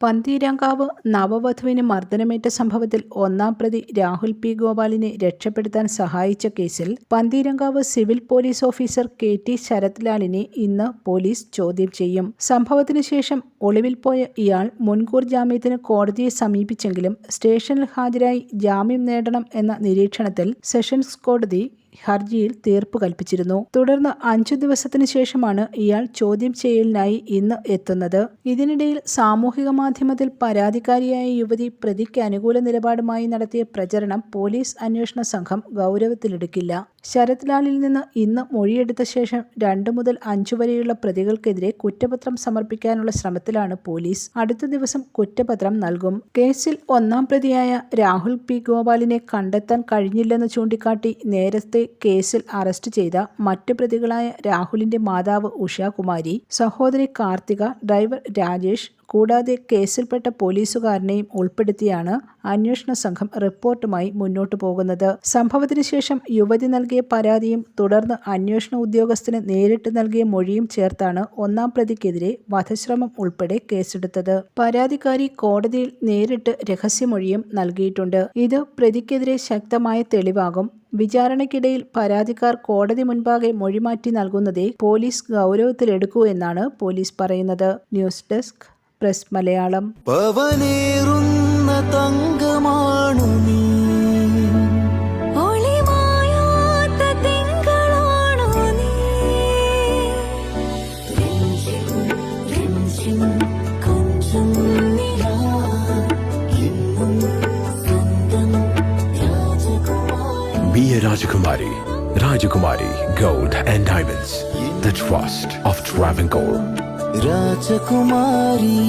പന്തീരാങ്കാവ് നവവധുവിന് മർദ്ദനമേറ്റ സംഭവത്തിൽ ഒന്നാം പ്രതി രാഹുൽ പി ഗോപാലിനെ രക്ഷപ്പെടുത്താൻ സഹായിച്ച കേസിൽ Pantheerankavu civil police officer KT Sharath ലാലിനെ ഇന്ന് പോലീസ് ചോദ്യം ചെയ്യും. സംഭവത്തിന് ശേഷം ഒളിവിൽ പോയ ഇയാൾ മുൻകൂർ ജാമ്യത്തിന് കോടതിയെ സമീപിച്ചെങ്കിലും സ്റ്റേഷനിൽ ഹാജരായി ജാമ്യം നേടണം എന്ന നിരീക്ഷണത്തിൽ സെഷൻസ് കോടതി ഹർജിയിൽ തീർപ്പ് കൽപ്പിച്ചിരുന്നു. തുടർന്ന് 5 ദിവസത്തിന് ശേഷമാണ് ഇയാൾ ചോദ്യം ചെയ്യലിനായി ഇന്ന് എത്തുന്നത്. ഇതിനിടയിൽ സാമൂഹിക മാധ്യമത്തിൽ പരാതിക്കാരിയായ യുവതി പ്രതിക്ക് അനുകൂല നിലപാടുമായി നടത്തിയ പ്രചരണം പോലീസ് അന്വേഷണ സംഘം ഗൗരവത്തിലെടുക്കില്ല. ശരത് ലാലിൽ നിന്ന് ഇന്ന് മൊഴിയെടുത്ത ശേഷം 2 മുതൽ 5 വരെയുള്ള പ്രതികൾക്കെതിരെ കുറ്റപത്രം സമർപ്പിക്കാനുള്ള ശ്രമത്തിലാണ് പോലീസ്. അടുത്ത ദിവസം കുറ്റപത്രം നൽകും. കേസിൽ ഒന്നാം പ്രതിയായ രാഹുൽ പി ഗോപാലിനെ കണ്ടെത്താൻ കഴിഞ്ഞില്ലെന്ന് ചൂണ്ടിക്കാട്ടി നേരത്തെ കേസിൽ അറസ്റ്റ് ചെയ്ത മറ്റ് പ്രതികളായ രാഹുലിന്റെ മാതാവ് ഉഷാകുമാരി, സഹോദരി കാർത്തിക, ഡ്രൈവർ രാജേഷ് കൂടാതെ കേസിൽപ്പെട്ട പോലീസുകാരനെയും ഉൾപ്പെടുത്തിയാണ് അന്വേഷണ സംഘം റിപ്പോർട്ടുമായി മുന്നോട്ടു പോകുന്നത്. സംഭവത്തിന് ശേഷം യുവതി നൽകിയ പരാതിയും തുടർന്ന് അന്വേഷണ ഉദ്യോഗസ്ഥന് നേരിട്ട് നൽകിയ മൊഴിയും ചേർത്താണ് ഒന്നാം പ്രതിക്കെതിരെ വധശ്രമം ഉൾപ്പെടെ കേസെടുത്തത്. പരാതിക്കാരി കോടതിയിൽ നേരിട്ട് രഹസ്യമൊഴിയും നൽകിയിട്ടുണ്ട്. ഇത് പ്രതിക്കെതിരെ ശക്തമായ തെളിവാകും. വിചാരണയ്ക്കിടയിൽ പരാതിക്കാർ കോടതി മുൻപാകെ മൊഴിമാറ്റി നൽകുന്നതേ പോലീസ് ഗൗരവത്തിലെടുക്കൂ എന്നാണ് പോലീസ് പറയുന്നത്. News desk press Malayalam. പവനേറുന്ന തങ്കമാണു നീ, ഒളിമായാത്ത തിങ്കളാണു നീ, കൊഞ്ചം നിലാ എന്നും സ്വന്തം രാജകുമാരി. Be a Rajakumari. Rajakumari Gold and Diamonds. The trust of Travancore. രാജകുമാരി.